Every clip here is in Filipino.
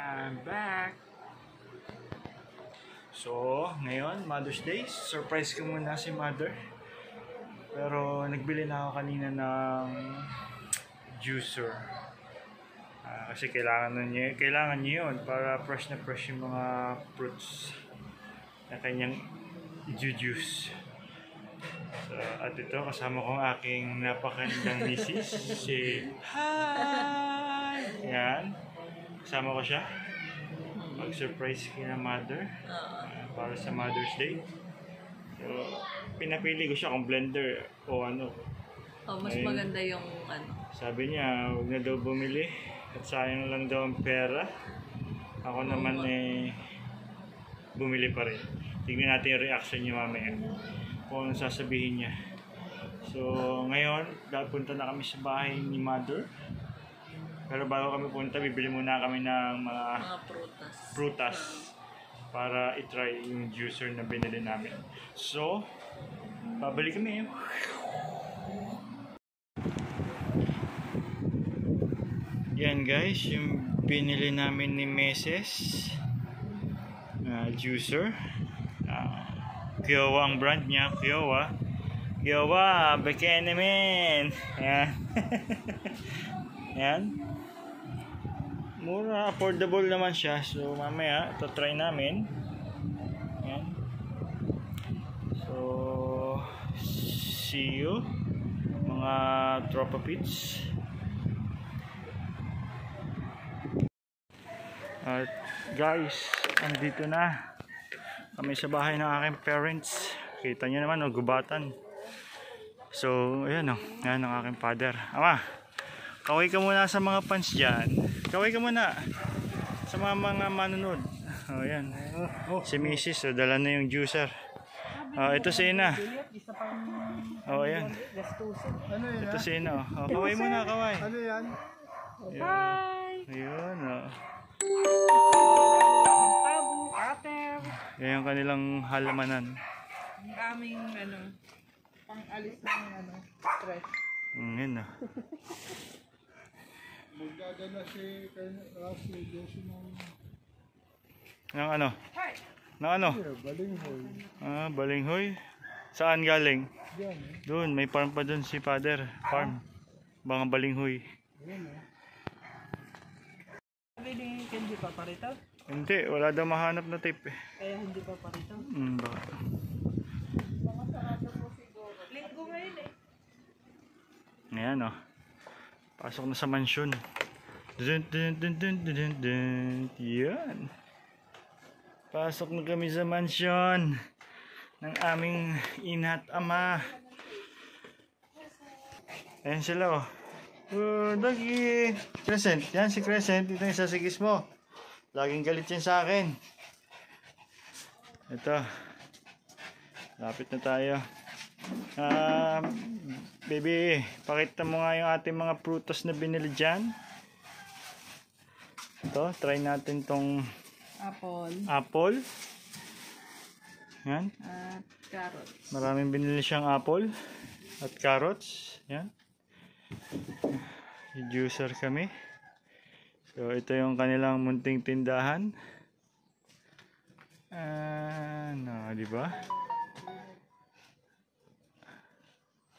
I'm back. So, ngayon, Mother's Day. Surprise ko muna si Mother. Pero nagbili na ako kanina ng juicer. Kasi kailangan niya yun para fresh na fresh yung mga fruits na kanyang i-juice. So, at ito, kasama ko ang aking napakandang misis, si Hi! Yan. Kasama ko siya. Mag-surprise kina Mother para sa Mother's Day. So, pinapili ko siya kung blender o ano. Oh, mas ayun, maganda yung ano. Sabi niya, huwag na daw bumili at sayang lang daw ang pera. Ako naman bumili pa rin. Tignan natin yung reaction niya mamaya kung anong sasabihin niya. So, ngayon, punta na kami sa bahay ni Mother. Pero bago kami punta, bibili muna kami ng mga prutas para itry yung juicer na binili namin. So, babalik kami. Yan guys, yung binili namin ni Mrs. Juicer. Kiowa ang brand niya, Kiowa. Kiowa, beke naman. Yan. Yan. Mura, affordable naman siya. So mamaya, ito try namin. Yan. So, see you mga tropa pits. At guys, andito na kami sa bahay ng aking parents. Kita nyo naman, gubatan. So, ayan o. Ayan ang aking father. Ama, kaway ka muna sa mga fans dyan. Kaway ka muna sa mga manunod. O, ayan. Si Mrs. O, dala na yung juicer. O, ito si Ina. O, ayan. Ito si Ina. O, kaway muna, kaway. Ano yan? Hi! Ayun, o. Yan yung kanilang halamanan. Ang aming pang-alis ng stress. Yun na. Magdadala si Josie Ng ano? Ng ano? balinghoy. Balinghoy. Saan galing? Diyan Doon, may farm pa doon si Father. Farm. Mga balinghoy. Ayan Sabi ni Kenji pa parito? Hindi, wala daw mahanap na tape eh. Kaya hindi pa parito? Baka. Mga sarado po siguro. Linggo ngayon eh. Ayan o. Pasok na sa mansyon. Dun, dun, dun, dun, dun, dun, dun. Yan. Pasok na kami sa mansyon ng aming ina at ama. Ayan sila o. Dagi. Crescent. Yan si Crescent. Ito yung sasigis mo. Laging galit yan sa akin. Ito. Lapit na tayo. Baby, pakita mo nga yung ating mga prutas na binili dyan. Ito, try natin tong apple. Yan. At carrots. Maraming binili siyang apple at carrots. Yan. Juicer kami. So, ito yung kanilang munting tindahan. Di ba?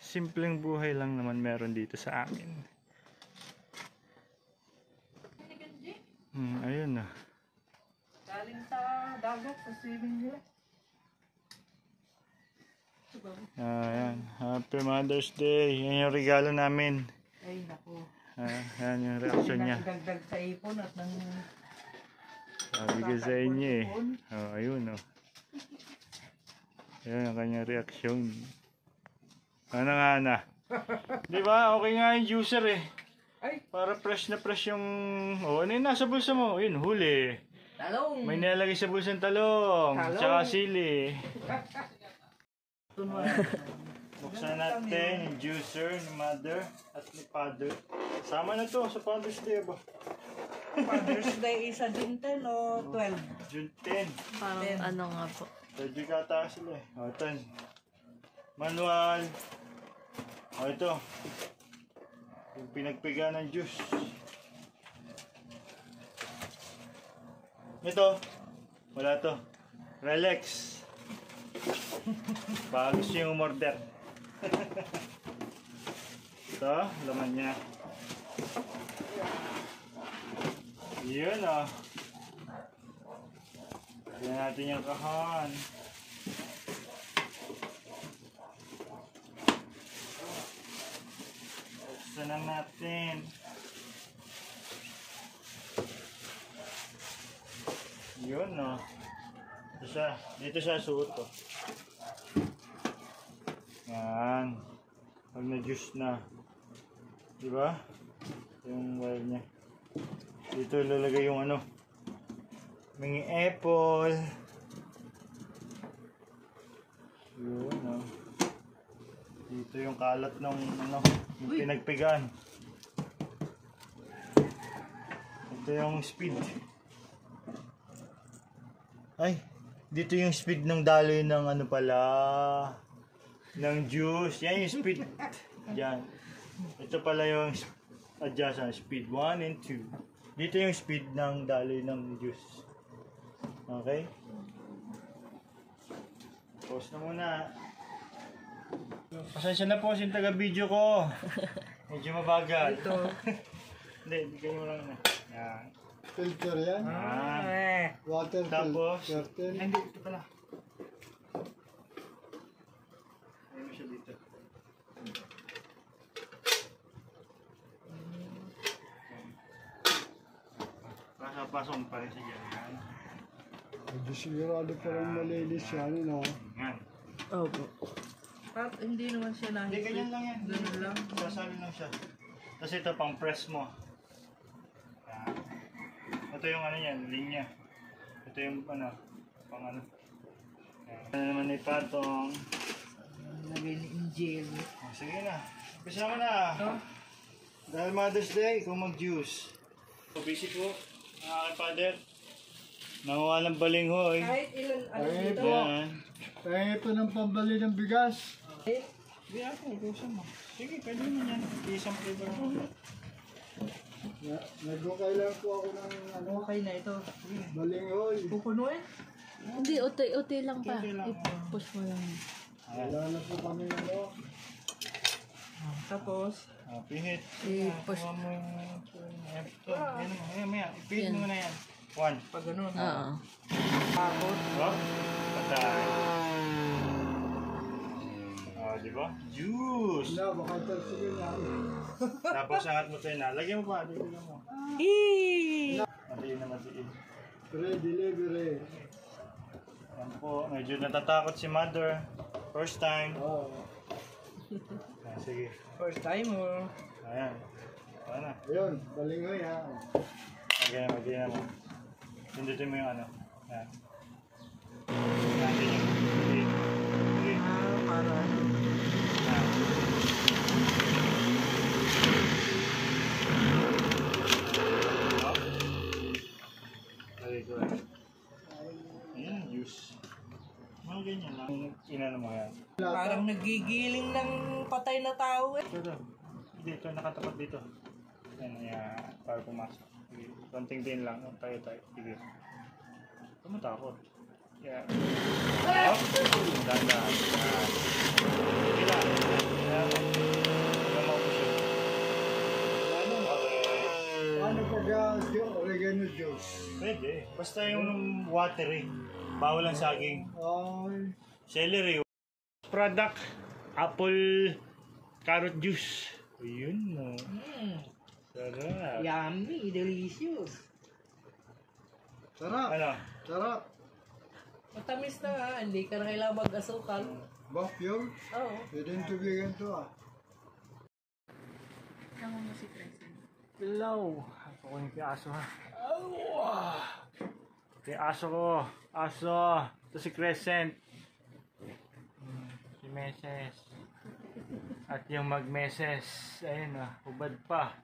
Simpleng buhay lang naman meron dito sa amin. Ayun na. Galing sa dagat, sa swimming nila. Ayan. Happy Mother's Day. Yan yung regalo namin. Ay, naku. Yan yung reaction niya. Nagdagdag sa ipon at nang... Sabi ko sa inyo eh. Ayun o. Yan ang kanyang reaksyon. Ano nga na? Di ba? Okay nga yung juicer eh. Ay! Para fresh na fresh yung... ano yung nasa bulsa mo? Ayun, huli. Talong! May nilalagay sa bulsa ng talong. Tsaka sili. Buksan natin yung juicer ni Mother at ni Father. Sama na to sa Father's Day ba? Father's Day isa June 10 o 12? June 10. Parang ano nga po. Pwede ka taas sila eh. O, 10. Manual. O, ito. Yung pinagpiga ng juice. Ito. Wala to. Relax. Baka gusto yung umorder. Ito, laman niya. Yun oh. Tignan natin yung kahon. Buksan na natin. Yun oh. Dito siya suot oh. Yan. Pag na-juice na. Diba? Yung wire niya. Dito ilalagay yung ano. Mga apple. Yun oh. Dito yung kalat ng ano, yung pinagpigan. Ito yung speed. Ay, dito yung speed ng daloy ng ano pala, ng juice. Yan yung speed. Yan. Ito pala yung adjustment, speed 1 and 2. Dito yung speed ng daloy ng juice. Okay? Pause na muna. Pasensya na po yung taga-video ko. Medyo mabagal. Ito. Hindi, bigyan mo lang na. Yan. Filter yan? Water Tapos, filter. hindi, ito pala. Ayun mo siya dito. Pasok mo pa rin siya dyan. Hindi sigurado pa rin malinis yan, no? Yan. Opo. At hindi naman siya Hindi, nahit. ganyan lang yan. Ganun lang. Sasali lang siya. Tapos ito pang press mo. Yan. Ito yung ano yan, linya. Ito yung ano, pang ano. Yan. Ano naman ipatong. Lagay ni Angel. Oh, sige na. Umpisa mo na. Dahil Mother's Day, kung mag-juice. So, busy po, mga aking father. Nanguha ng balinghoy. Kahit ilan ano Ay, dito. po. Yan. Kaya ito ng pambali ng bigas. Hindi ako, urusan mo. Sige, pwede naman yan. Isang flavor mo. Nagukay lang po ako ng ano, Okay na ito. balinghoy. Pupunuin? Hindi, uti lang pa. Uti lang. I-push mo lang. Ayan. Wala na po kami ano. Tapos, Pihit. I-push. Kuha mo yung ito. Yan mo. Ayan, maya. Pihit mo na yan. 1. pag ganun. Oo. Tapos, Oh, patay. Oh, di ba? Juice! Wala, baka sige na. Tapos angat mo tayo na. Lagyan mo pa. Lagyan mo. Matiin na matiin. Pre-delivery. Yan po. Medyo natatakot si mother. First time. Oh. Sige. first time mo. Ayan. Ayan na. Ayun, balinghoy ha. Lagyan mo. Pindutin mo yung ano. Ayan. Natin yung. Sige. Sige. Para ano. Ayan. Oh. Very good. Ayan, juice. Mga ganyan lang. Inano mo yan. Parang nagigiling ng patay na tao eh. Ito. Dito, nakatapat dito. Yan, yan. Para pumasok. Sige. Konting din lang. Tayo. Sige. Tumatakot. Yan. Up. Dahan-dahan. Yan. Sige lang. Yan. Huwag maubos yun. Ano? Okay. Paano pag oregano juice? Pwede. Basta yung watery. Bawal ang saging. Ay, Celery. Product. Apple carrot juice. Ayun no. Sarap. Yummy, delicious. sarap. Ano? Sarap. Matamis na nga, hindi ka na kailangan mag-asukal. Ba, pure? Oo. Pwede yung tubigan to ah. Hello. Ako ko yung aso ha. Yung aso ko. Aso. Ito si Crescent. Si Meses. At yung Magmeses. Ayun ah. Hubad pa.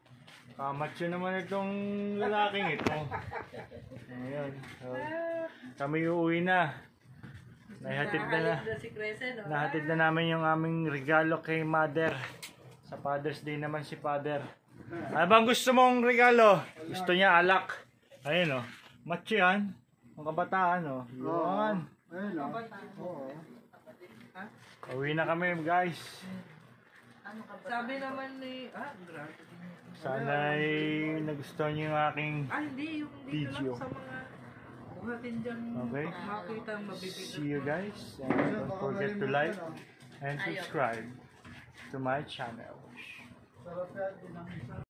Kamacho naman itong lalaking ito. Ayun. So, kami uuwi na. Nahatid na. Si Crescent, no? Nahatid na namin yung aming regalo kay Mother. Sa Father's Day naman si Father. Ano bang gusto mong regalo? Gusto niya alak. Ayun o. Macho yan. Ang kabataan, oh. Yun. Ayun na. Oo. Uwi na kami, guys. Sabi naman ni... grabe. Sana'y nagustuhan niyo yung aking Hindi. Yung dito video. lang sa mga... Buhatin dyan. Okay. Makita ang mabibigyan. See you guys. And don't forget to like and subscribe to my channel. Sarap yan.